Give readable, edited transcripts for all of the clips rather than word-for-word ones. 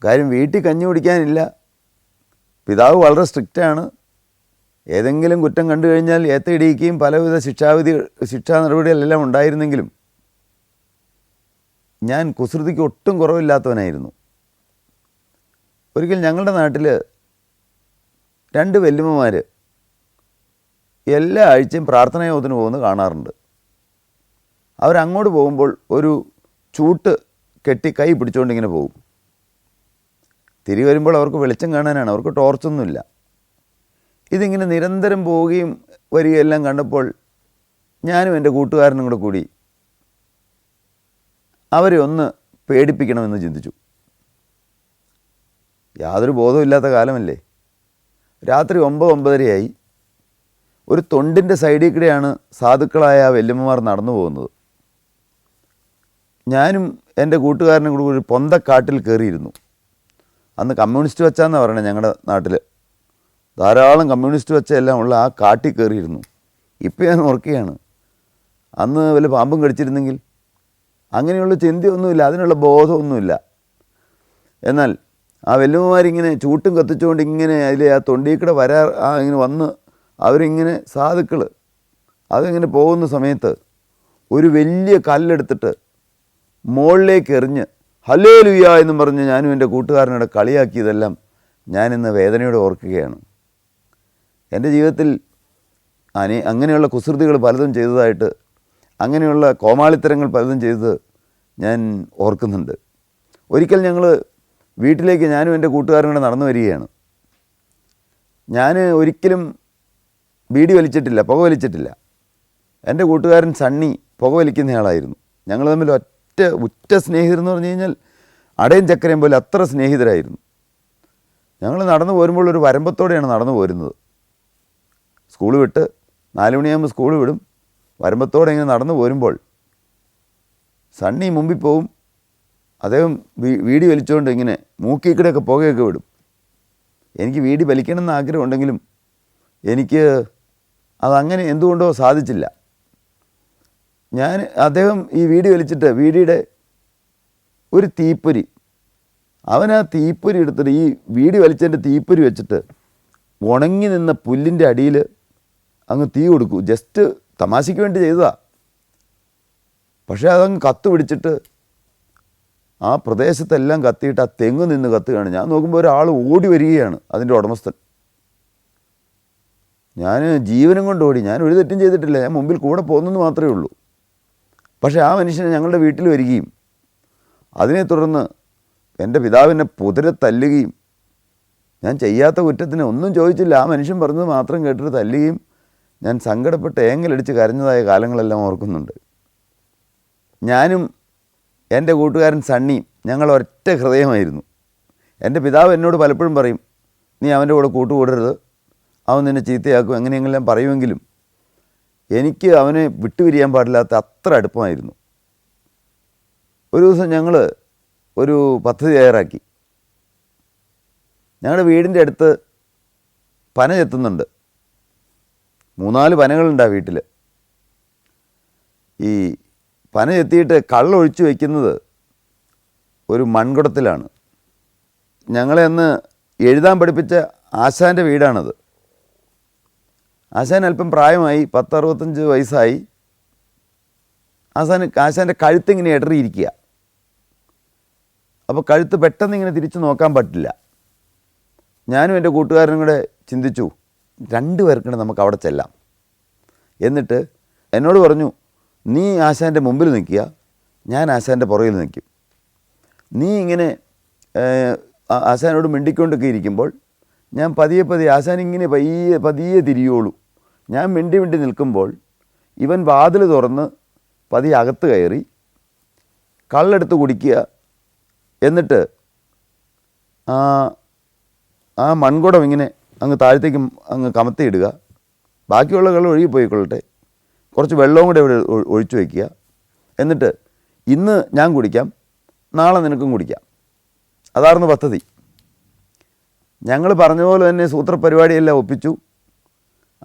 കാര്യം വീട്ടിൽ കഞ്ഞി കുടിക്കാനില്ല. പിതാവ് വളരെ സ്ട്രിക്റ്റാണ്. ഏതെങ്കിലും കുറ്റം കണ്ടു കഴിഞ്ഞാൽ ഏത്തയിടിക്കുകയും പലവിധ ശിക്ഷാ നടപടികളെല്ലാം ഉണ്ടായിരുന്നെങ്കിലും ഞാൻ കുസൃതിക്ക് ഒട്ടും കുറവില്ലാത്തവനായിരുന്നു. ഒരിക്കൽ ഞങ്ങളുടെ നാട്ടിൽ 2 വല്യമ്മമാർ എല്ലാ ആഴ്ചയും പ്രാർത്ഥനായോഗത്തിന് പോകുന്നത് കാണാറുണ്ട്. അവരങ്ങോട്ട് പോകുമ്പോൾ ഒരു ചൂട്ട് കെട്ടി കൈ പിടിച്ചുകൊണ്ടിങ്ങനെ പോകും. തിരികെ വരുമ്പോൾ അവർക്ക് വെളിച്ചം കാണാനാണ്, അവർക്ക് ടോർച്ചൊന്നുമില്ല. ഇതിങ്ങനെ നിരന്തരം പോവുകയും വരികയെല്ലാം കണ്ടപ്പോൾ ഞാനും എൻ്റെ കൂട്ടുകാരനും കൂടി അവരെ ഒന്ന് പേടിപ്പിക്കണമെന്ന് ചിന്തിച്ചു. യാതൊരു ബോധമില്ലാത്ത കാലമല്ലേ. രാത്രി 9-9:30 ഒരു തൊണ്ടിൻ്റെ സൈഡിൽ കൂടെയാണ് സാധുക്കളായ ആ വല്യമ്മമാർ നടന്നു പോകുന്നത്. ഞാനും എൻ്റെ കൂട്ടുകാരനും കൂടി ഒരു പൊന്തക്കാട്ടിൽ കയറിയിരുന്നു. അന്ന് കമ്മ്യൂണിസ്റ്റ് വച്ചാന്നാണ് പറയണത്. ഞങ്ങളുടെ നാട്ടിൽ ധാരാളം കമ്മ്യൂണിസ്റ്റ് വച്ചെല്ലാം ഉള്ള ആ കാട്ടിൽ കയറിയിരുന്നു. ഇപ്പം ഞാൻ ഓർക്കുകയാണ്, അന്ന് വല്ല പാമ്പും കടിച്ചിരുന്നെങ്കിൽ. അങ്ങനെയുള്ള ചിന്തയൊന്നുമില്ല, അതിനുള്ള ബോധമൊന്നുമില്ല. എന്നാൽ ആ വല്യമ്മമാരിങ്ങനെ ചൂട്ടും കത്തിച്ചുകൊണ്ട് ഇങ്ങനെ അതിൽ ആ തൊണ്ടിക്കൂടെ ഇങ്ങനെ വന്ന് അവരിങ്ങനെ സാധുക്കൾ അതിങ്ങനെ പോകുന്ന സമയത്ത് ഒരു വലിയ കല്ലെടുത്തിട്ട് മുകളിലേക്ക് എറിഞ്ഞ് ഹല്ലേലൂയ എന്നും പറഞ്ഞ് ഞാനും എൻ്റെ കൂട്ടുകാരനോട് കളിയാക്കിയതെല്ലാം ഞാനിന്ന് വേദനയോടെ ഓർക്കുകയാണ്. എൻ്റെ ജീവിതത്തിൽ അങ്ങനെയുള്ള കുസൃതികൾ പലതും ചെയ്തതായിട്ട്, അങ്ങനെയുള്ള കോമാളിത്തരങ്ങൾ പലതും ചെയ്തത് ഞാൻ ഓർക്കുന്നുണ്ട്. ഒരിക്കൽ ഞങ്ങൾ വീട്ടിലേക്ക് ഞാനും എൻ്റെ കൂട്ടുകാരനും കൂടെ നടന്നു വരികയാണ്. ഞാൻ ഒരിക്കലും ബീഡി വലിച്ചിട്ടില്ല, പുക വലിച്ചിട്ടില്ല. എൻ്റെ കൂട്ടുകാരൻ സണ്ണി പുക വലിക്കുന്നയാളായിരുന്നു. ഞങ്ങൾ തമ്മിൽ ഉറ്റ സ്നേഹിതരെന്ന് പറഞ്ഞു കഴിഞ്ഞാൽ അടയും ചക്കരയും പോലെ അത്ര സ്നേഹിതരായിരുന്നു. ഞങ്ങൾ നടന്നു പോരുമ്പോൾ ഒരു വരമ്പത്തോടെയാണ് നടന്നു പോരുന്നത്. സ്കൂൾ വിട്ട് 4 മണിയാകുമ്പോൾ സ്കൂൾ വിടും. വരമ്പത്തോടെ ഇങ്ങനെ നടന്നു പോരുമ്പോൾ സണ്ണി മുമ്പിൽ പോവും. അദ്ദേഹം വീടി വലിച്ചുകൊണ്ട് ഇങ്ങനെ മൂക്കിക്കൂടെയൊക്കെ പുകയൊക്കെ വിടും. എനിക്ക് വീടി വലിക്കണമെന്ന് ആഗ്രഹമുണ്ടെങ്കിലും എനിക്ക് അതങ്ങനെ എന്തുകൊണ്ടോ സാധിച്ചില്ല. അദ്ദേഹം ഈ വീടി വലിച്ചിട്ട് വീടിയുടെ ഒരു തീപ്പൊരി, അവൻ ആ തീപ്പൊരി എടുത്തിട്ട് ഈ വീടി വലിച്ചതിൻ്റെ തീപ്പൊരി വെച്ചിട്ട് ഉണങ്ങി നിന്ന പുല്ലിൻ്റെ അടിയിൽ അങ്ങ് തീ കൊടുക്കൂ. ജസ്റ്റ് തമാശയ്ക്ക് വേണ്ടി ചെയ്തതാ. പക്ഷേ അതങ്ങ് കത്ത് പിടിച്ചിട്ട് ആ പ്രദേശത്തെല്ലാം കത്തിയിട്ട് ആ തെങ്ങ് നിന്ന് കത്തുകയാണ്. ഞാൻ നോക്കുമ്പോൾ ഒരാൾ ഓടി വരികയാണ്, അതിൻ്റെ ഉടമസ്ഥൻ. ഞാൻ ജീവനും കൊണ്ട് ഓടി. ഞാൻ ഒരു തെറ്റും ചെയ്തിട്ടില്ല, ഞാൻ മുമ്പിൽ കൂടെ പോകുന്നെന്ന് മാത്രമേ ഉള്ളൂ. പക്ഷേ ആ മനുഷ്യനെ ഞങ്ങളുടെ വീട്ടിൽ വരികയും അതിനെ തുടർന്ന് എൻ്റെ പിതാവിനെ പുതിരെ തല്ലുകയും, ഞാൻ ചെയ്യാത്ത കുറ്റത്തിന് ഒന്നും ചോദിച്ചില്ല, ആ മനുഷ്യൻ പറഞ്ഞത് മാത്രം കേട്ടിട്ട് തല്ലുകയും ഞാൻ സങ്കടപ്പെട്ട് ഏങ്ങലടിച്ച് കരഞ്ഞതായ കാലങ്ങളെല്ലാം ഓർക്കുന്നുണ്ട്. ഞാനും എൻ്റെ കൂട്ടുകാരൻ സണ്ണിയും ഞങ്ങൾ ഒറ്റ ഹൃദയമായിരുന്നു. എൻ്റെ പിതാവ് എന്നോട് പലപ്പോഴും പറയും, നീ അവൻ്റെ കൂടെ കൂട്ടുകൂടരുത്, അവൻ നിന്നെ ചീത്തയാക്കും, എങ്ങനെയെങ്കിലും പറയുമെങ്കിലും എനിക്ക് അവനെ വിട്ടുപിരിയാൻ പാടില്ലാത്ത അത്ര അടുപ്പമായിരുന്നു. ഒരു ദിവസം ഞങ്ങൾ ഒരു പദ്ധതി തയ്യാറാക്കി. ഞങ്ങളുടെ വീടിൻ്റെ അടുത്ത് പന ചെത്തുന്നുണ്ട്. 3-4 പനകളുണ്ട് ആ വീട്ടിൽ. ഈ പന ചെത്തിയിട്ട് കള്ളൊഴിച്ച് വയ്ക്കുന്നത് ഒരു മൺകുടത്തിലാണ്. ഞങ്ങളെ അന്ന് എഴുതാൻ പഠിപ്പിച്ച ആശാൻ്റെ വീടാണത്. ആശാൻ അല്പം പ്രായമായി, 10-65 വയസ്സായി. ആശാൻ്റെ കഴുത്തിങ്ങനെ ഇടറിയിരിക്കുക. അപ്പോൾ കഴുത്ത് പെട്ടെന്ന് ഇങ്ങനെ തിരിച്ച് നോക്കാൻ പറ്റില്ല. ഞാനും എൻ്റെ കൂട്ടുകാരനും കൂടെ ചിന്തിച്ചു, 2 പേർക്കുണ്ട് നമുക്ക് അവിടെ ചെല്ലാം. എന്നിട്ട് എന്നോട് പറഞ്ഞു, നീ ആശാൻ്റെ മുമ്പിൽ നിൽക്കുക, ഞാൻ ആശാൻ്റെ പുറകിൽ നിൽക്കും. നീ ഇങ്ങനെ ആശാനോട് മിണ്ടിക്കൊണ്ടൊക്കെ ഇരിക്കുമ്പോൾ ഞാൻ പതിയെ ആശാൻ ഇങ്ങനെ പതിയെ തിരിയോളൂ. ഞാൻ മിണ്ടി നിൽക്കുമ്പോൾ ഇവൻ വാതിൽ തുറന്ന് പതിയെ അകത്ത് കയറി കള്ളെടുത്ത് കുടിക്കുക. എന്നിട്ട് ആ മൺകുടം ഇങ്ങനെ അങ്ങ് താഴത്തേക്കും അങ്ങ് കമത്തിയിടുക. ബാക്കിയുള്ള കള്ള് ഒഴുകിപ്പോയിക്കൊള്ളട്ടെ, കുറച്ച് വെള്ളവും കൂടെ ഇവിടെ ഒഴിച്ചു വയ്ക്കുക. എന്നിട്ട് ഇന്ന് ഞാൻ കുടിക്കാം, നാളെ നിനക്കും കുടിക്കാം. അതായിരുന്നു പദ്ധതി. ഞങ്ങൾ പറഞ്ഞ പോലെ തന്നെ സൂത്രപരിപാടിയെല്ലാം ഒപ്പിച്ചു.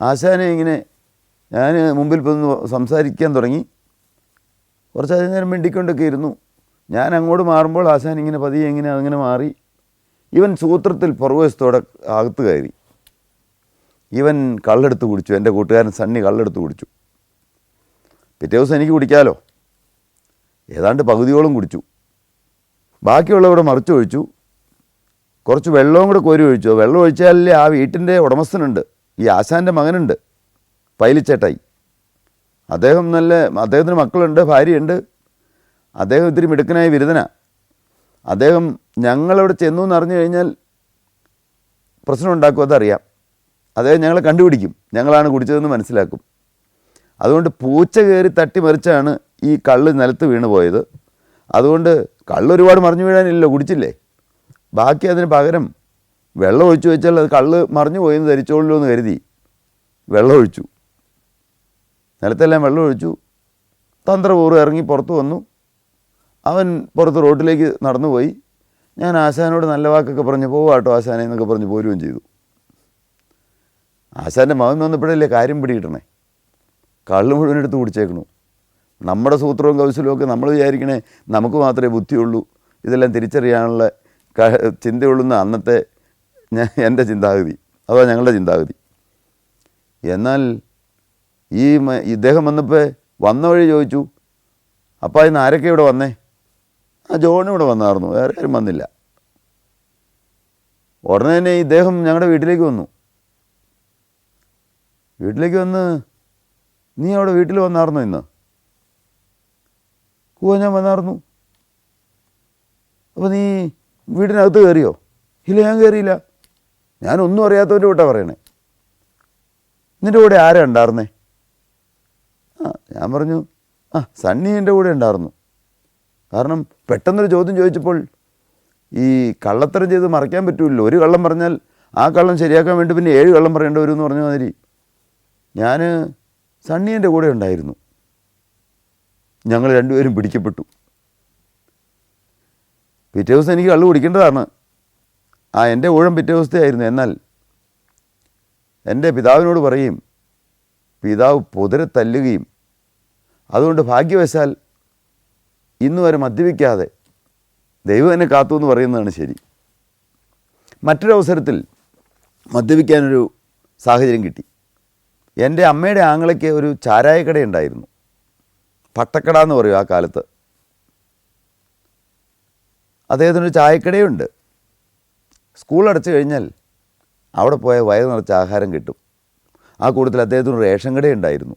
ആശാനെ ഇങ്ങനെ ഞാൻ മുമ്പിൽ പോന്ന് സംസാരിക്കാൻ തുടങ്ങി. കുറച്ച് നേരം മിണ്ടിക്കൊണ്ടൊക്കെ ഇരുന്നു. ഞാൻ അങ്ങോട്ട് മാറുമ്പോൾ ആശാൻ ഇങ്ങനെ പതിയെ ഇങ്ങനെ അങ്ങനെ മാറി ഇവൻ സൂത്രത്തിൽ പുറകുവശത്തോടെ അകത്ത് കയറി. ഇവൻ കള്ളെടുത്ത് കുടിച്ചു. എൻ്റെ കൂട്ടുകാരൻ സണ്ണി കള്ളെടുത്ത് കുടിച്ചു. പിറ്റേ ദിവസം എനിക്ക് കുടിക്കാമല്ലോ. ഏതാണ്ട് പകുതിയോളം കുടിച്ചു. ബാക്കിയുള്ളവിടെ മറിച്ചൊഴിച്ചു. കുറച്ച് വെള്ളവും കൂടെ കോരി ഒഴിച്ചു. വെള്ളം ഒഴിച്ചാലേ ആ വീട്ടിൻ്റെ ഉടമസ്ഥനുണ്ട്, ഈ ആശാൻ്റെ മകനുണ്ട്, പൈലിച്ചേട്ടായി. അദ്ദേഹത്തിന് മക്കളുണ്ട്, ഭാര്യയുണ്ട്. അദ്ദേഹം ഇത്തിരി മിടുക്കനായ ബിരുദനാണ്. അദ്ദേഹം ഞങ്ങളവിടെ ചെന്നു എന്നറിഞ്ഞു കഴിഞ്ഞാൽ പ്രശ്നം ഉണ്ടാക്കും, അതറിയാം. അദ്ദേഹം ഞങ്ങളെ കണ്ടുപിടിക്കും, ഞങ്ങളാണ് കുടിച്ചതെന്ന് മനസ്സിലാക്കും. അതുകൊണ്ട് പൂച്ച കയറി തട്ടിമറിച്ചാണ് ഈ കള്ള് നിലത്ത് വീണ് പോയത്. അതുകൊണ്ട് കള്ള് ഒരുപാട് മറിഞ്ഞു വീഴാനില്ലല്ലോ, കുടിച്ചില്ലേ. ബാക്കി അതിന് പകരം വെള്ളം ഒഴിച്ചു വെച്ചാൽ അത് കള്ള് മറിഞ്ഞു പോയെന്ന് ധരിച്ചോളൂ എന്ന് കരുതി വെള്ളം ഒഴിച്ചു. നിലത്തെല്ലാം വെള്ളം ഒഴിച്ചു. തന്ത്രപൂർവ്വം ഇറങ്ങി പുറത്ത് വന്നു. അവൻ പുറത്ത് റോഡിലേക്ക് നടന്നു പോയി. ഞാൻ ആശാനോട് നല്ല വാക്കൊക്കെ പറഞ്ഞ് പോവാട്ടോ ആശാനെ എന്നൊക്കെ പറഞ്ഞ് പോരുകയും ചെയ്തു. ആശാൻ്റെ മകൻ വന്നപ്പോഴല്ലേ കാര്യം പിടികിട്ടണേ. കള്ള് മുഴുവൻ എടുത്ത് കുടിച്ചേക്കണു. നമ്മുടെ സൂത്രവും കൗശലവും ഒക്കെ നമ്മൾ വിചാരിക്കണേ നമുക്ക് മാത്രമേ ബുദ്ധിയുള്ളൂ, ഇതെല്ലാം തിരിച്ചറിയാനുള്ള ചിന്തയുള്ളൂന്ന അന്നത്തെ എൻ്റെ ചിന്താഗതി, അതാ ഞങ്ങളുടെ ചിന്താഗതി. എന്നാൽ ഇദ്ദേഹം വന്നപ്പോൾ വന്ന വഴി ചോദിച്ചു, അപ്പം ഇന്ന് ആരൊക്കെ ഇവിടെ വന്നേ? ജോൺ ഇവിടെ വന്നായിരുന്നു, വേറെ ആരും വന്നില്ല. ഉടനെ തന്നെ ഇദ്ദേഹം ഞങ്ങളുടെ വീട്ടിലേക്ക് വന്നു. വീട്ടിലേക്ക് വന്ന്, നീ അവിടെ വീട്ടിൽ വന്നായിരുന്നോ ഇന്ന്? ഞാൻ വന്നായിരുന്നു. അപ്പോൾ നീ വീടിനകത്ത് കയറിയോ? ഇല്ല, ഞാൻ കയറിയില്ല. ഞാനൊന്നും അറിയാത്തവൻ്റെ കൂട്ടാ പറയണേ. നിൻ്റെ കൂടെ ആരാ ഉണ്ടായിരുന്നേ? ഞാൻ പറഞ്ഞു, സണ്ണി എൻ്റെ കൂടെ ഉണ്ടായിരുന്നു. കാരണം പെട്ടെന്നൊരു ചോദ്യം ചോദിച്ചപ്പോൾ ഈ കള്ളത്തരം ചെയ്ത് മറയ്ക്കാൻ പറ്റുമല്ലോ. ഒരു കള്ളം പറഞ്ഞാൽ ആ കള്ളം ശരിയാക്കാൻ വേണ്ടി പിന്നെ 7 കള്ളം പറയേണ്ടി വരും എന്ന് പറഞ്ഞ മാതിരി ഞാൻ സണ്ണി എൻ്റെ കൂടെ ഉണ്ടായിരുന്നു. ഞങ്ങൾ രണ്ടുപേരും പിടിക്കപ്പെട്ടു. പിറ്റേ ദിവസം എനിക്ക് കള്ള് കുടിക്കേണ്ടതാണ്. എൻ്റെ ഊഴം പിറ്റേ ദിവസത്തെയായിരുന്നു. എന്നാൽ എൻ്റെ പിതാവിനോട് പറയും, പിതാവ് പൊതുരെ തല്ലുകയും അതുകൊണ്ട് ഭാഗ്യവശാൽ ഇന്ന് വരെ മദ്യപിക്കാതെ ദൈവം എന്നെ കാത്തു എന്ന് പറയുന്നതാണ് ശരി. മറ്റൊരവസരത്തിൽ മദ്യപിക്കാനൊരു സാഹചര്യം കിട്ടി. എൻ്റെ അമ്മയുടെ ആങ്ങളയ്ക്ക് ഒരു ചാരായക്കടയുണ്ടായിരുന്നു. പട്ടക്കട എന്ന് പറയും ആ കാലത്ത്. അദ്ദേഹത്തിനൊരു ചായക്കടയുണ്ട്. സ്കൂൾ അടച്ചു കഴിഞ്ഞാൽ അവിടെ പോയ വയറ് നിറച്ച ആഹാരം കിട്ടും. ആ കൂട്ടത്തിൽ അദ്ദേഹത്തിന് റേഷൻ കടയുണ്ടായിരുന്നു.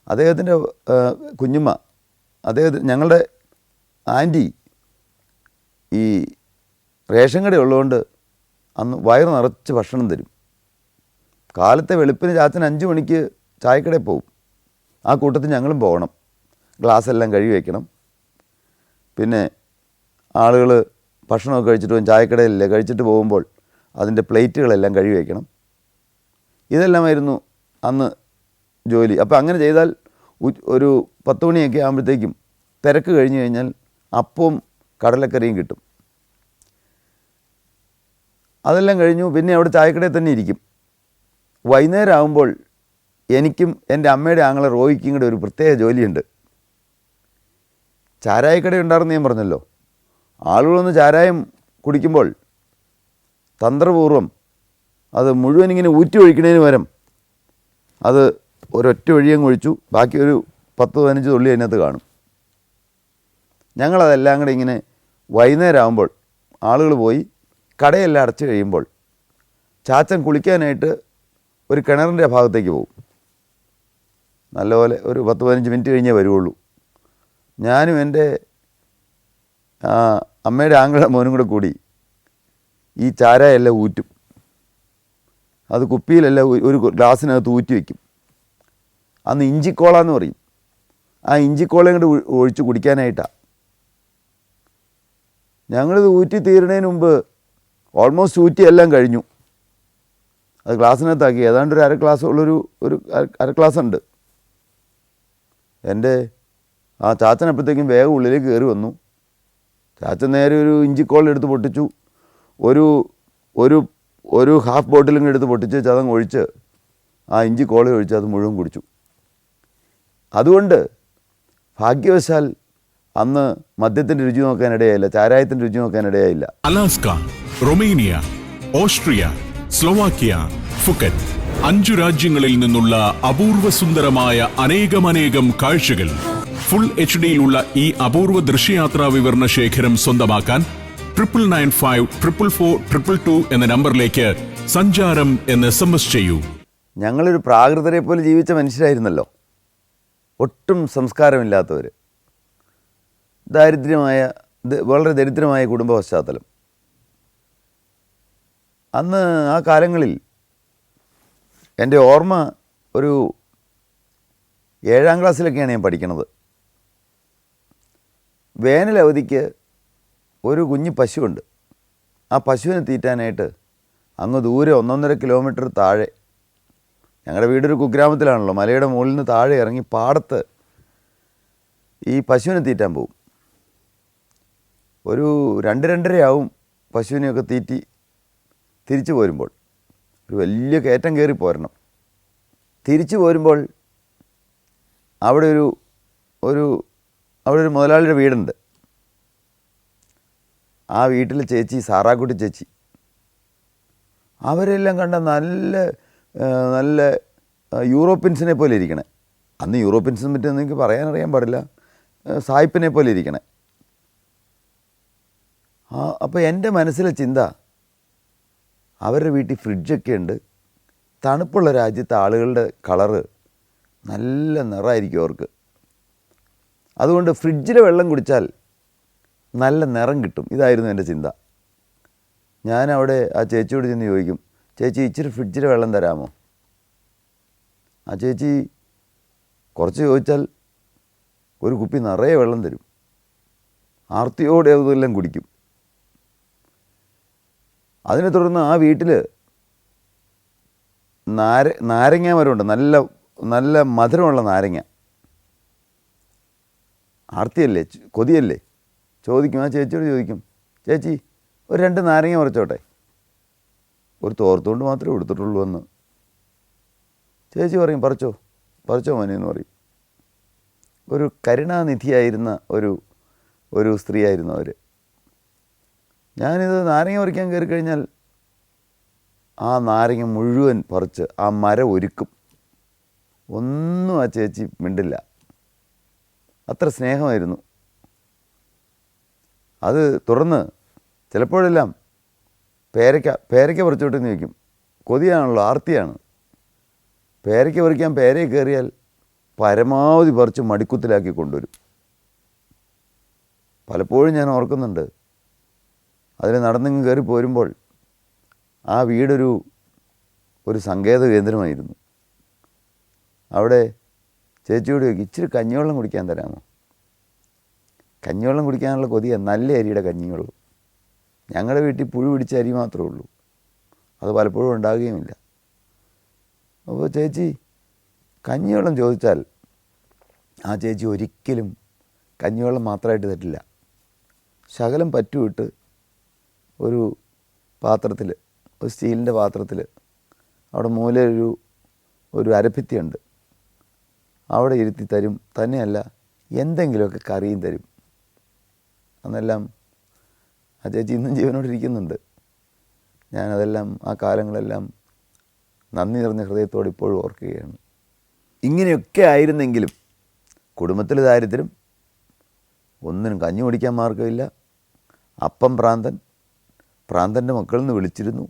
അദ്ദേഹത്തിൻ്റെ കുഞ്ഞുമ്മ, ഞങ്ങളുടെ ആൻറ്റി ഈ റേഷൻ കട ഉള്ളതുകൊണ്ട് അന്ന് വയറ് നിറച്ച് ഭക്ഷണം തരും. കാലത്തെ വെളുപ്പിന് ചാച്ചൻ 5 മണിക്ക് ചായക്കടയിൽ പോകും. ആ കൂട്ടത്തിൽ ഞങ്ങളും പോകണം. ഗ്ലാസ്സെല്ലാം കഴുകി വയ്ക്കണം. പിന്നെ ആളുകൾ ഭക്ഷണമൊക്കെ കഴിച്ചിട്ട് പോകും. ചായക്കടയിലല്ലേ, കഴിച്ചിട്ട് പോകുമ്പോൾ അതിൻ്റെ പ്ലേറ്റുകളെല്ലാം കഴുകി വയ്ക്കണം. ഇതെല്ലാമായിരുന്നു അന്ന് ജോലി. അപ്പോൾ അങ്ങനെ ചെയ്താൽ ഒരു 10 മണിയൊക്കെ ആകുമ്പോഴത്തേക്കും തിരക്ക് കഴിഞ്ഞ് കഴിഞ്ഞാൽ അപ്പവും കടലക്കറിയും കിട്ടും. അതെല്ലാം കഴിഞ്ഞു. പിന്നെ അവിടെ ചായക്കടയിൽ തന്നെ ഇരിക്കും. വൈകുന്നേരം ആകുമ്പോൾ എനിക്കും എൻ്റെ അമ്മയുടെ ആങ്ങളെ റോയിക്കും കൂടെ ഒരു പ്രത്യേക ജോലിയുണ്ട്. ചാരായക്കട ഉണ്ടായിരുന്നു ഞാൻ പറഞ്ഞല്ലോ. ആളുകളൊന്ന് ചാരായം കുടിക്കുമ്പോൾ തന്ത്രപൂർവ്വം അത് മുഴുവൻ ഇങ്ങനെ ഊറ്റി ഒഴിക്കുന്നതിന് പകരം അത് ഒരൊറ്റ ഒഴിയങ്ങ് ഒഴിച്ചു. ബാക്കി ഒരു 10-15 തുള്ളി അതിനകത്ത് കാണും. ഞങ്ങളതെല്ലാം കൂടെ ഇങ്ങനെ വൈകുന്നേരം ആകുമ്പോൾ ആളുകൾ പോയി കടയെല്ലാം അടച്ചു കഴിയുമ്പോൾ ചാച്ചൻ കുളിക്കാനായിട്ട് ഒരു കിണറിൻ്റെ ഭാഗത്തേക്ക് പോകും. നല്ലപോലെ ഒരു 10-15 മിനിറ്റ് കഴിഞ്ഞേ വരുള്ളൂ. ഞാനും എൻ്റെ അമ്മയുടെ ആങ്ങളുടെ മോനും കൂടെ കൂടി ഈ ചാരായെല്ലാം ഊറ്റും. അത് കുപ്പിയിലെല്ലാം ഒരു ഗ്ലാസ്സിനകത്ത് ഊറ്റി വയ്ക്കും. അന്ന് ഇഞ്ചിക്കോള എന്ന് പറയും. ആ ഇഞ്ചിക്കോളയും കൂടെ ഒഴിച്ച് കുടിക്കാനായിട്ടാണ്. ഞങ്ങളിത് ഊറ്റി തീരുന്നതിന് മുമ്പ് ഓൾമോസ്റ്റ് ഊറ്റി എല്ലാം കഴിഞ്ഞു. അത് ഗ്ലാസ്സിനകത്താക്കി. ഏതാണ്ട് ഒരു അര ഗ്ലാസ് ഉള്ളൊരു അര ഗ്ലാസ് ഉണ്ട്. എൻ്റെ ആ ചാച്ചനപ്പോഴത്തേക്കും വേഗം ഉള്ളിലേക്ക് കയറി വന്നു. ചാച്ചൻ നേരെ ഒരു ഇഞ്ചിക്കോളെടുത്ത് പൊട്ടിച്ചു. ഒരു ഹാഫ് ബോട്ടിലും എടുത്ത് പൊട്ടിച്ച് ചതങ്ങ് ഒഴിച്ച് ആ ഇഞ്ചിക്കോള ഒഴിച്ച് അത് മുഴുവൻ കുടിച്ചു. അതുകൊണ്ട് ഭാഗ്യവശാൽ അന്ന് മദ്യത്തിൻ്റെ രുചി നോക്കാനിടയായില്ല, ചാരായത്തിൻ്റെ രുചി നോക്കാനിടയായില്ല. Alaska Romania, Austria, Slovakia, Phuket 5 രാജ്യങ്ങളിൽ നിന്നുള്ള അപൂർവ സുന്ദരമായ അനേകം കാഴ്ചകൾ. ഫുൾ HDയിലുള്ള ഈ അപൂർവ ദൃശ്യയാത്രാ വിവരണ ശേഖരം സ്വന്തമാക്കാൻ 99544422 എന്ന നമ്പറിലേക്ക് സഞ്ചാരം എന്ന് SMS ചെയ്യൂ. ഞങ്ങളൊരു പ്രാകൃതരെ പോലെ ജീവിച്ച മനുഷ്യരായിരുന്നല്ലോ. ഒട്ടും സംസ്കാരമില്ലാത്തവർ, വളരെ ദരിദ്രമായ കുടുംബ പശ്ചാത്തലം. അന്ന് ആ കാലങ്ങളിൽ എൻ്റെ ഓർമ്മ ഒരു 7ാം ക്ലാസ്സിലൊക്കെയാണ് ഞാൻ പഠിക്കണത്. വേനലവധിക്ക് ഒരു കുഞ്ഞു പശുവുണ്ട്. ആ പശുവിനെ തീറ്റാനായിട്ട് അങ്ങ് ദൂരെ 1.5 കിലോമീറ്റർ താഴെ, ഞങ്ങളുടെ വീടൊരു കുഗ്രാമത്തിലാണല്ലോ, മലയുടെ മുകളിൽ നിന്ന് താഴെ ഇറങ്ങി പാടത്ത് ഈ പശുവിനെ തീറ്റാൻ പോകും. ഒരു 2-2:30 ആവും പശുവിനെയൊക്കെ തീറ്റി തിരിച്ചു പോരുമ്പോൾ. ഒരു വലിയ കയറ്റം കയറി പോരണം. തിരിച്ചു പോരുമ്പോൾ അവിടെ ഒരു മുതലാളിയുടെ വീടുണ്ട്. ആ വീട്ടിലെ ചേച്ചി, സാറാക്കുട്ടി ചേച്ചി, അവരെല്ലാം കണ്ട നല്ല യൂറോപ്യൻസിനെ പോലെ ഇരിക്കണേ. അന്ന് യൂറോപ്യൻസിനെ പറ്റി എനിക്ക് പറയാനറിയാൻ പാടില്ല, സായിപ്പിനെ പോലെ ഇരിക്കണേ. അപ്പോൾ എൻ്റെ മനസ്സിലെ ചിന്ത, അവരുടെ വീട്ടിൽ ഫ്രിഡ്ജൊക്കെ ഉണ്ട്, തണുപ്പുള്ള രാജ്യത്തെ ആളുകളുടെ കളറ് നല്ല നിറമായിരിക്കും അവർക്ക്. അതുകൊണ്ട് ഫ്രിഡ്ജിലെ വെള്ളം കുടിച്ചാൽ നല്ല നിറം കിട്ടും. ഇതായിരുന്നു എൻ്റെ ചിന്ത. ഞാനവിടെ ആ ചേച്ചിയോട് ചെന്ന് ചോദിക്കും, ചേച്ചി ഇച്ചിരി ഫ്രിഡ്ജിലെ വെള്ളം തരാമോ? ആ ചേച്ചി കുറച്ച് ചോദിച്ചാൽ ഒരു കുപ്പി നിറയെ വെള്ളം തരും. ആർത്തിയോടെ അതെല്ലാം കുടിക്കും. അതിനെ തുടർന്ന് ആ വീട്ടിൽ നാരങ്ങ മരമുണ്ട്, നല്ല മധുരമുള്ള നാരങ്ങ. ആർത്തിയല്ലേ, കൊതിയല്ലേ, ചോദിക്കും. ആ ചേച്ചിയോട് ചോദിക്കും, ചേച്ചി ഒരു 2 നാരങ്ങ പറിച്ചോട്ടെ? ഒരു തോർത്തുകൊണ്ട് മാത്രമേ എടുത്തിട്ടുള്ളൂ എന്ന്. ചേച്ചി പറയും, പറിച്ചോ മോനെ എന്ന് പറയും. ഒരു കരുണാനിധിയായിരുന്ന ഒരു സ്ത്രീയായിരുന്നു അവർ. ഞാനിത് നാരങ്ങ പറിക്കാൻ കയറി കഴിഞ്ഞാൽ ആ നാരങ്ങ മുഴുവൻ പറിച്ച് ആ മരം ഒരുക്കും. ഒന്നും ആ ചേച്ചി മിണ്ടില്ല. അത്ര സ്നേഹമായിരുന്നു. അത് തുടർന്ന് ചിലപ്പോഴെല്ലാം പേരയ്ക്ക പറിച്ചോട്ടെന്ന് ചോദിക്കും. കൊതിയാണല്ലോ, ആർത്തിയാണ്. പേരയ്ക്ക പറിക്കാൻ പേരയെ കയറിയാൽ പരമാവധി പറിച്ച് മടിക്കുത്തിലാക്കി കൊണ്ടുവരും. പലപ്പോഴും ഞാൻ ഓർക്കുന്നുണ്ട്, അതിൽ നടന്നിങ്ങ് കയറി പോരുമ്പോൾ ആ വീടൊരു സങ്കേത കേന്ദ്രമായിരുന്നു. അവിടെ ചേച്ചിയോട് ചോദിക്കും, ഇച്ചിരി കഞ്ഞിവെള്ളം കുടിക്കാൻ തരാമോ? കഞ്ഞിവെള്ളം കുടിക്കാനുള്ള കൊതിയാണ്, നല്ല അരിയുടെ കഞ്ഞിവെള്ളം. ഞങ്ങളുടെ വീട്ടിൽ പുഴു പിടിച്ച അരി മാത്രമേ ഉള്ളൂ, അത് പലപ്പോഴും ഉണ്ടാകുകയുമില്ല. അപ്പോൾ ചേച്ചി കഞ്ഞിവെള്ളം ചോദിച്ചാൽ ആ ചേച്ചി ഒരിക്കലും കഞ്ഞിവെള്ളം മാത്രമായിട്ട് തരില്ല. ശകലം പറ്റുവിട്ട് ഒരു പാത്രത്തിൽ, ഒരു സ്റ്റീലിൻ്റെ പാത്രത്തിൽ, അവിടെ മൂലയൊരു അരഭിത്തിയുണ്ട്, അവിടെ ഇരുത്തി തരും. തന്നെയല്ല, എന്തെങ്കിലുമൊക്കെ കറിയും തരും. അന്നെല്ലാം ആ ചേച്ചി ഇന്നും ജീവനോടിരിക്കുന്നുണ്ട്. ഞാനതെല്ലാം, ആ കാലങ്ങളെല്ലാം നന്ദി നിറഞ്ഞ ഹൃദയത്തോടെ ഇപ്പോഴും ഓർക്കുകയാണ്. ഇങ്ങനെയൊക്കെ ആയിരുന്നെങ്കിലും കുടുംബത്തിൽ ദാരിദ്ര്യം, ഒന്നിനും കഞ്ഞി കുടിക്കാൻ മാർഗ്ഗമില്ല. അപ്പം പ്രാന്തൻ്റെ മക്കളെന്ന് വിളിച്ചിരുന്നു.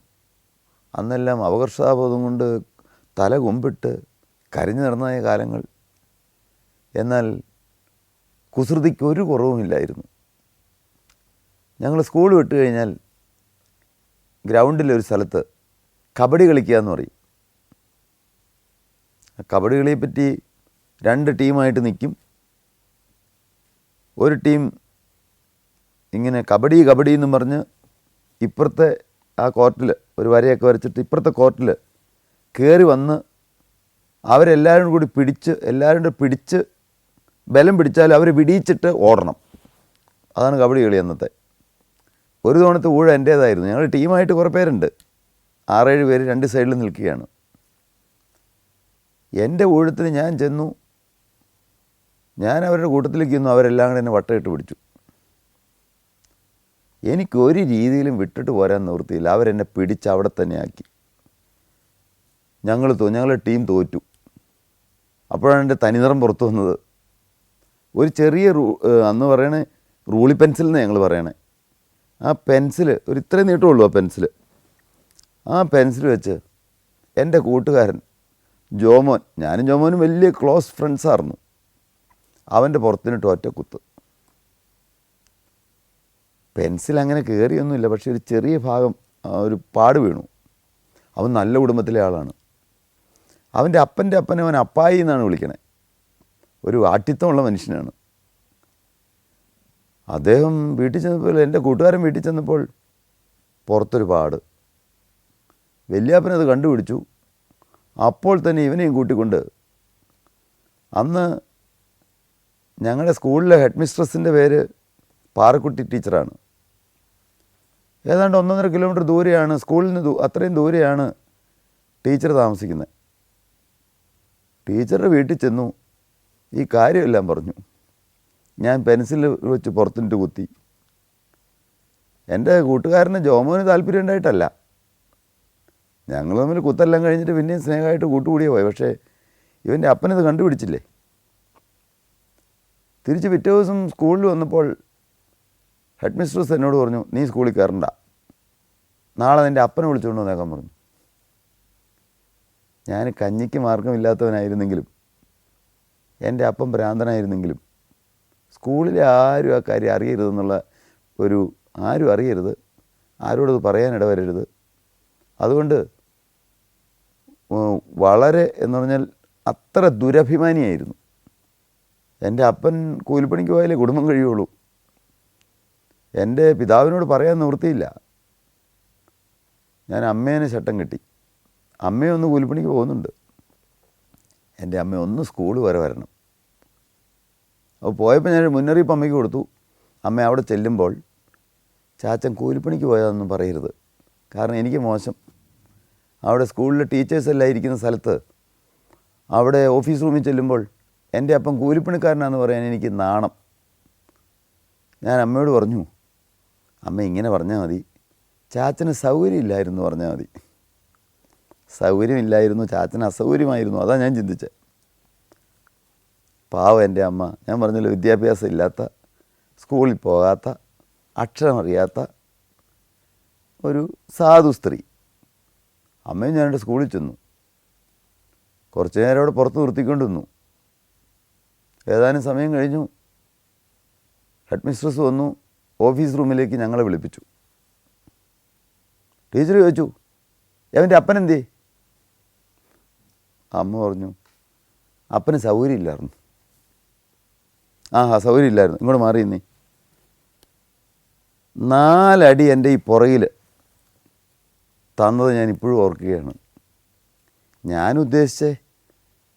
അന്നെല്ലാം അപകർഷതാബോധം കൊണ്ട് തല കൊമ്പിട്ട് കരഞ്ഞു നടന്നായ കാലങ്ങൾ. എന്നാൽ കുസൃതിക്ക് ഒരു കുറവുമില്ലായിരുന്നു. ഞങ്ങൾ സ്കൂൾ വിട്ട് കഴിഞ്ഞാൽ ഗ്രൗണ്ടിലൊരു സ്ഥലത്ത് കബഡി കളിക്കുക എന്ന് പറയും. കബഡി കളിയെപ്പറ്റി 2 ടീമായിട്ട് നിൽക്കും. ഒരു ടീം ഇങ്ങനെ കബഡി എന്നും പറഞ്ഞ് ഇപ്പുറത്തെ ആ കോർട്ടിൽ ഒരു വരയൊക്കെ വരച്ചിട്ട് ഇപ്പുറത്തെ കോർട്ടിൽ കയറി വന്ന് അവരെല്ലാവരും കൂടി പിടിച്ച് ബലം പിടിച്ചാൽ അവരെ വിടിയിച്ചിട്ട് ഓടണം. അതാണ് കബഡി കളി അന്നത്തെ. ഒരു തവണത്തെ ഊഴ എൻ്റേതായിരുന്നു. ഞങ്ങൾ ടീമായിട്ട് കുറേ പേരുണ്ട്, 6-7 പേര് 2 സൈഡിൽ നിൽക്കുകയാണ്. എൻ്റെ ഊഴത്തിന് ഞാൻ ചെന്നു. ഞാൻ അവരുടെ കൂട്ടത്തിലേക്ക് ചെന്നു. അവരെല്ലാം കൂടെ എന്നെ വട്ടമിട്ട് പിടിച്ചു. എനിക്കൊരു രീതിയിലും വിട്ടിട്ട് പോരാൻ നിവൃത്തിയില്ല. അവരെന്നെ പിടിച്ച് അവിടെ തന്നെ ആക്കി. ഞങ്ങളുടെ ടീം തോറ്റു. അപ്പോഴാണ് എൻ്റെ തനിനിറം പുറത്തു വന്നത്. ഒരു ചെറിയ അന്ന് പറയണേ റൂളി പെൻസിൽ എന്ന് ഞങ്ങൾ പറയണേ. ആ പെൻസിൽ ഒരു ഇത്രയും നീട്ടമുള്ളൂ. ആ പെൻസിൽ വെച്ച് എൻ്റെ കൂട്ടുകാരൻ ജോമോൻ, ഞാനും ജോമോനും വലിയ ക്ലോസ് ഫ്രണ്ട്സായിരുന്നു, അവൻ്റെ പുറത്തിനിട്ട് ഒറ്റ കുത്ത്. പെൻസിൽ അങ്ങനെ കയറിയൊന്നുമില്ല, പക്ഷേ ഒരു ചെറിയ ഭാഗം ഒരു പാട് വീണു. അവൻ നല്ല കുടുംബത്തിലെ ആളാണ്. അവൻ്റെ അപ്പൻ്റെ അപ്പനെ അവൻ അപ്പായി എന്നാണ് വിളിക്കണേ. ഒരു ആട്ടിത്തമുള്ള മനുഷ്യനാണ് അദ്ദേഹം. വീട്ടിൽ ചെന്നപ്പോൾ, എൻ്റെ കൂട്ടുകാരൻ വീട്ടിൽ ചെന്നപ്പോൾ പുറത്തൊരു പാട്. വല്യാപ്പനത് കണ്ടുപിടിച്ചു. അപ്പോൾ തന്നെ ഇവനെയും കൂട്ടിക്കൊണ്ട്, അന്ന് ഞങ്ങളുടെ സ്കൂളിലെ ഹെഡ് മിസ്ട്രസിൻ്റെ പേര് പാറക്കുട്ടി ടീച്ചറാണ്. ഏതാണ്ട് 1.5 കിലോമീറ്റർ ദൂരെയാണ് സ്കൂളിൽ നിന്ന്, അത്രയും ദൂരെയാണ് ടീച്ചർ താമസിക്കുന്നത്. ടീച്ചറുടെ വീട്ടിൽ ചെന്നു, ഈ കാര്യമെല്ലാം പറഞ്ഞു. ഞാൻ പെൻസിൽ വെച്ച് പുറത്തിട്ട് കുത്തി. എൻ്റെ കൂട്ടുകാരന് ജോമോന് താല്പര്യം ഉണ്ടായിട്ടല്ല, ഞങ്ങൾ തമ്മിൽ കുത്തെല്ലാം കഴിഞ്ഞിട്ട് പിന്നെയും സ്നേഹമായിട്ട് കൂട്ടുകൂടിയേ പോയി. പക്ഷേ ഇവൻ്റെ അപ്പനത് കണ്ടുപിടിച്ചില്ലേ. തിരിച്ച് പിറ്റേ ദിവസം സ്കൂളിൽ വന്നപ്പോൾ ഹെഡ് മിസ്ട്രസ് എന്നോട് പറഞ്ഞു, നീ സ്കൂളിൽ കയറണ്ട, നാളെ നിൻ്റെ അപ്പനെ വിളിച്ചുകൊണ്ട് വന്നേക്കാൻ പറഞ്ഞു. ഞാൻ കഞ്ഞിക്ക് മാർഗമില്ലാത്തവനായിരുന്നെങ്കിലും, എൻ്റെ അപ്പം ഭ്രാന്തനായിരുന്നെങ്കിലും, സ്കൂളിലെ ആരും ആ കാര്യം അറിയരുതെന്നുള്ള ആരും അറിയരുത്, ആരോടത് പറയാനിടവരരുത്. അതുകൊണ്ട് വളരെ എന്ന് പറഞ്ഞാൽ അത്ര ദുരഭിമാനിയായിരുന്നു. എൻ്റെ അപ്പൻ കൂലിപ്പണിക്ക് പോയാലേ കുടുംബം കഴിയുള്ളൂ. എൻ്റെ പിതാവിനോട് പറയാൻ നിവൃത്തിയില്ല. ഞാൻ അമ്മേനെ ചട്ടം കെട്ടി. അമ്മയൊന്ന് കൂലിപ്പണിക്ക് പോകുന്നുണ്ട്, എൻ്റെ അമ്മ ഒന്ന് സ്കൂൾ വരെ വരണം. അപ്പോൾ പോയപ്പോൾ ഞാൻ മുന്നറിയിപ്പ് അമ്മയ്ക്ക് കൊടുത്തു. അമ്മ അവിടെ ചെല്ലുമ്പോൾ ചാച്ചൻ കൂലിപ്പണിക്ക് പോയതൊന്നും പറയരുത്, കാരണം എനിക്ക് മോശം. അവിടെ സ്കൂളിലെ ടീച്ചേഴ്സെല്ലാം ഇരിക്കുന്ന സ്ഥലത്ത് അവിടെ ഓഫീസ് റൂമിൽ ചെല്ലുമ്പോൾ എൻ്റെ അപ്പം കൂലിപ്പണിക്കാരനാണെന്ന് പറയാൻ എനിക്ക് നാണം. ഞാൻ അമ്മയോട് പറഞ്ഞു, അമ്മ ഇങ്ങനെ പറഞ്ഞാൽ മതി, ചാച്ചന് സൗകര്യമില്ലായിരുന്നു പറഞ്ഞാൽ മതി. സൗകര്യമില്ലായിരുന്നു, ചാച്ചന് അസൗകര്യമായിരുന്നു, അതാണ് ഞാൻ ചിന്തിച്ചത്. പാവം എൻ്റെ അമ്മ. ഞാൻ പറഞ്ഞല്ലോ, വിദ്യാഭ്യാസം ഇല്ലാത്ത, സ്കൂളിൽ പോകാത്ത, അക്ഷരമറിയാത്ത ഒരു സാധു സ്ത്രീ. അമ്മയും ഞാനിവിടെ സ്കൂളിൽ ചെന്നു. കുറച്ച് നേരം അവിടെ പുറത്ത് നിർത്തിക്കൊണ്ട് നിന്നു. ഏതാനും സമയം കഴിഞ്ഞു ഹെഡ് മിസ്ട്രസ് വന്നു. ഓഫീസ് റൂമിലേക്ക് ഞങ്ങളെ വിളിപ്പിച്ചു. ടീച്ചർ ചോദിച്ചു, അവൻ്റെ അപ്പനെന്തേ? അമ്മ പറഞ്ഞു, അപ്പന് സൗകര്യമില്ലായിരുന്നു. സൗകര്യമില്ലായിരുന്നു, ഇങ്ങോട്ട് മാറി നീ. 4 അടി എൻ്റെ ഈ പുറകിൽ തന്നത് ഞാൻ ഇപ്പോഴും ഓർക്കുകയാണ്. ഞാൻ ഉദ്ദേശിച്ചേ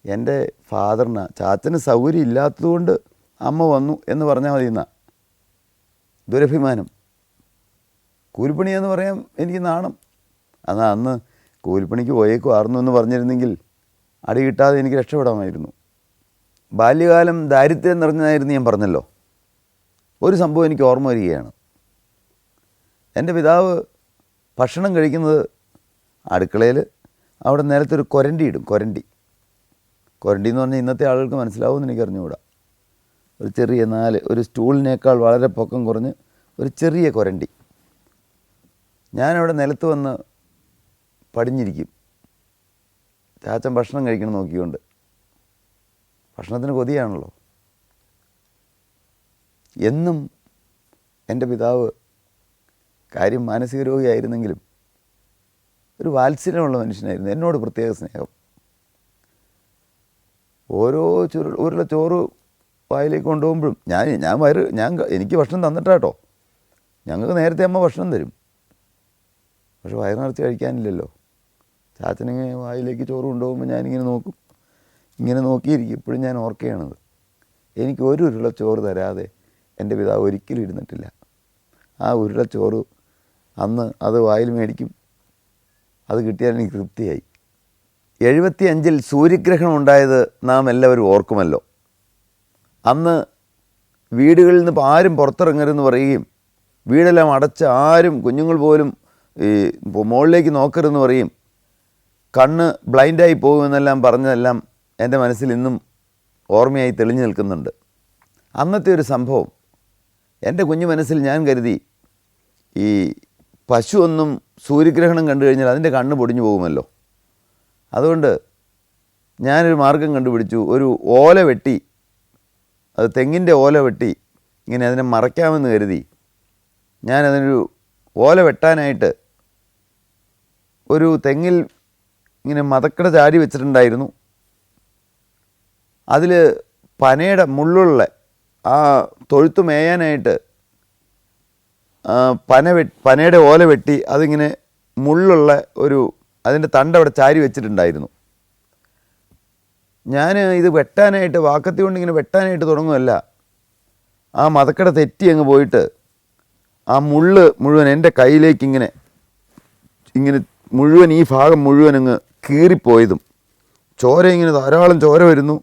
എൻ്റെ ഫാദറിന്, ചാച്ചന് സൗകര്യം ഇല്ലാത്തതുകൊണ്ട് അമ്മ വന്നു എന്ന് പറഞ്ഞാൽ മതി എന്നാ. ദുരഭിമാനം. കൂലിപ്പണിയെന്ന് പറയാൻ എനിക്ക് നാണം. എന്നാൽ അന്ന് കൂലിപ്പണിക്ക് പോയേക്കുമായിരുന്നു എന്ന് പറഞ്ഞിരുന്നെങ്കിൽ അടി കിട്ടാതെ എനിക്ക് രക്ഷപ്പെടാമായിരുന്നു. ബാല്യകാലം ദാരിദ്ര്യം നിറഞ്ഞതായിരുന്നു ഞാൻ പറഞ്ഞല്ലോ. ഒരു സംഭവം എനിക്ക് ഓർമ്മ വരികയാണ്. എൻ്റെ പിതാവ് ഭക്ഷണം കഴിക്കുന്നത് അടുക്കളയിൽ അവിടെ നിലത്തൊരു കൊരണ്ടി ഇടും. കൊരണ്ടി എന്ന് പറഞ്ഞാൽ ഇന്നത്തെ ആളുകൾക്ക് മനസ്സിലാവുമെന്ന് എനിക്ക് അറിഞ്ഞുകൂടാ. ഒരു ചെറിയ 4, ഒരു സ്റ്റൂളിനേക്കാൾ വളരെ പൊക്കം കുറഞ്ഞ് ഒരു ചെറിയ കൊരണ്ടി. ഞാനവിടെ നിലത്ത് വന്ന് പടിഞ്ഞിരിക്കും, ചാച്ചൻ ഭക്ഷണം കഴിക്കണം നോക്കിക്കൊണ്ട്. ഭക്ഷണത്തിന് കൊതിയാണല്ലോ. എന്നും എൻ്റെ പിതാവ് കാര്യം മാനസിക രോഗിയായിരുന്നെങ്കിലും ഒരു വാത്സല്യമുള്ള മനുഷ്യനായിരുന്നു. എന്നോട് പ്രത്യേക സ്നേഹം. ഓരോ ഉരുള ചോറ് വായിലേക്ക് കൊണ്ടുപോകുമ്പോഴും എനിക്ക് ഭക്ഷണം തന്നിട്ടാട്ടോ. ഞങ്ങൾക്ക് നേരത്തെ അമ്മ ഭക്ഷണം തരും, പക്ഷെ വയറ് നിറച്ച് കഴിക്കാനില്ലല്ലോ. ചാച്ചനിങ്ങനെ വായിലേക്ക് ചോറ് കൊണ്ടുപോകുമ്പോൾ ഞാനിങ്ങനെ നോക്കും, ഇങ്ങനെ നോക്കിയിരിക്കും. ഇപ്പോഴും ഞാൻ ഓർക്കുകയാണത്. എനിക്ക് ഒരു ഉരുള ചോറ് തരാതെ എൻ്റെ പിതാവ് ഒരിക്കലും ഇരുന്നിട്ടില്ല. ആ ഉരുള ചോറ് അന്ന് അത് വായിൽ മേടിക്കും, അത് കിട്ടിയാൽ എനിക്ക് തൃപ്തിയായി. 75-ൽ സൂര്യഗ്രഹണം ഉണ്ടായത് നാം എല്ലാവരും ഓർക്കുമല്ലോ. അന്ന് വീടുകളിൽ നിന്ന് ആരും പുറത്തിറങ്ങരുതെന്ന് പറയുകയും വീടെല്ലാം അടച്ച് ആരും കുഞ്ഞുങ്ങൾ പോലും ഈ മുകളിലേക്ക് നോക്കരുതെന്ന് പറയും. കണ്ണ് ബ്ലൈൻഡായി പോകുമെന്നെല്ലാം പറഞ്ഞതെല്ലാം എൻ്റെ മനസ്സിൽ ഇന്നും ഓർമ്മയായി തെളിഞ്ഞു നിൽക്കുന്നുണ്ട്. അന്നത്തെ ഒരു സംഭവം എൻ്റെ കുഞ്ഞു മനസ്സിൽ ഞാൻ കരുതി, ഈ പശു ഒന്നും സൂര്യഗ്രഹണം കണ്ടു കഴിഞ്ഞാൽ അതിൻ്റെ കണ്ണ് പൊടിഞ്ഞു പോകുമല്ലോ. അതുകൊണ്ട് ഞാനൊരു മാർഗം കണ്ടുപിടിച്ചു. ഒരു ഓല വെട്ടി, അത് തെങ്ങിൻ്റെ ഓല വെട്ടി ഇങ്ങനെ അതിനെ മറയ്ക്കാമെന്ന് കരുതി ഞാനതിനൊരു ഓല വെട്ടാനായിട്ട് ഒരു തെങ്ങിൽ ഇങ്ങനെ മതക്കട ചാരി വെച്ചിട്ടുണ്ടായിരുന്നു. അതിൽ പനയുടെ മുള്ളുള്ള ആ തൊഴുത്ത് മേയാനായിട്ട് പനയുടെ ഓല വെട്ടി അതിങ്ങനെ മുള്ളുള്ള ഒരു അതിൻ്റെ തണ്ടവിടെ ചാരി വെച്ചിട്ടുണ്ടായിരുന്നു. ഞാൻ ഇത് വെട്ടാനായിട്ട് വാക്കത്തി കൊണ്ട് ഇങ്ങനെ വെട്ടാനായിട്ട് തുടങ്ങുമല്ല, ആ മതക്കട തെറ്റി അങ്ങ് പോയിട്ട് ആ മുള്ള് മുഴുവൻ എൻ്റെ കയ്യിലേക്ക് ഇങ്ങനെ മുഴുവൻ ഈ ഭാഗം മുഴുവൻ അങ്ങ് കീറിപ്പോയതും ചോര ഇങ്ങനെ ധാരാളം ചോര വരുന്നു.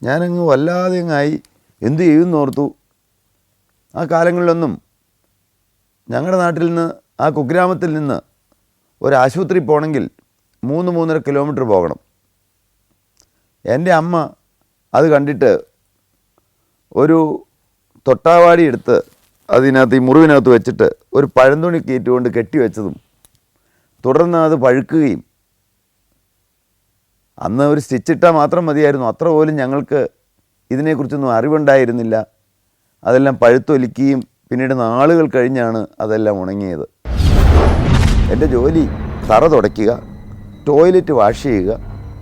ഞാനങ്ങ് വല്ലാതെ അങ്ങായി. എന്തു ചെയ്യുമെന്ന് ഓർത്തു. ആ കാലങ്ങളിലൊന്നും ഞങ്ങളുടെ നാട്ടിൽ നിന്ന്, ആ കുഗ്രാമത്തിൽ നിന്ന് ഒരാശുപത്രി പോകണമെങ്കിൽ 3-3.5 കിലോമീറ്റർ പോകണം. എൻ്റെ അമ്മ അത് കണ്ടിട്ട് ഒരു തൊട്ടാവാടി എടുത്ത് അതിനകത്ത് ഈ മുറിവിനകത്ത് വെച്ചിട്ട് ഒരു പഴന്തുണി കയറ്റുകൊണ്ട് കെട്ടി വെച്ചതും തുടർന്ന് അത് പഴുക്കുകയും, അന്ന് ഒരു സ്റ്റിച്ചിട്ടാൽ മാത്രം മതിയായിരുന്നു, അത്ര പോലും ഞങ്ങൾക്ക് ഇതിനെക്കുറിച്ചൊന്നും അറിവുണ്ടായിരുന്നില്ല. അതെല്ലാം പഴുത്തൊലിക്കുകയും പിന്നീട് നാളുകൾ കഴിഞ്ഞാണ് അതെല്ലാം ഉണങ്ങിയത്. എൻ്റെ ജോലി തറ തുടയ്ക്കുക, ടോയ്ലറ്റ് വാഷ് ചെയ്യുക.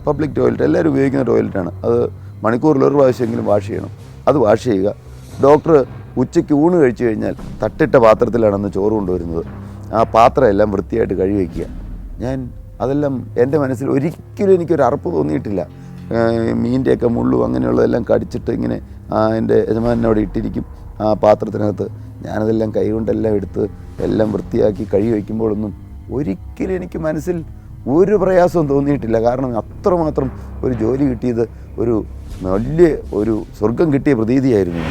പബ്ലിക് ടോയ്ലറ്റ് എല്ലാവരും ഉപയോഗിക്കുന്ന ടോയ്ലറ്റാണ്. അത് മണിക്കൂറിൽ ഒരു പ്രാവശ്യമെങ്കിലും വാഷ് ചെയ്യണം. അത് വാഷ് ചെയ്യുക. ഡോക്ടർ ഉച്ചയ്ക്ക് ഊണ് കഴിച്ചു കഴിഞ്ഞാൽ തട്ടിട്ട പാത്രത്തിലാണ് അന്ന് ചോറ് കൊണ്ടുവരുന്നത്. ആ പാത്രം എല്ലാം വൃത്തിയായിട്ട് കഴുകി വയ്ക്കുക. ഞാൻ അതെല്ലാം എൻ്റെ മനസ്സിൽ ഒരിക്കലും എനിക്കൊരു അറപ്പ് തോന്നിയിട്ടില്ല. മീൻ്റെയൊക്കെ മുള്ളും അങ്ങനെയുള്ളതെല്ലാം കടിച്ചിട്ട് ഇങ്ങനെ എൻ്റെ യജമാനോട് ഇട്ടിരിക്കും ആ പാത്രത്തിനകത്ത്. ഞാനതെല്ലാം കൈകൊണ്ടെല്ലാം എടുത്ത് എല്ലാം വൃത്തിയാക്കി കഴുകി വയ്ക്കുമ്പോഴൊന്നും ഒരിക്കലും എനിക്ക് മനസ്സിൽ ഒരു പ്രയാസവും തോന്നിയിട്ടില്ല. കാരണം അത്രമാത്രം ഒരു ജോലി കിട്ടിയത് ഒരു വലിയ ഒരു സ്വർഗം കിട്ടിയ പ്രതീതിയായിരുന്നു.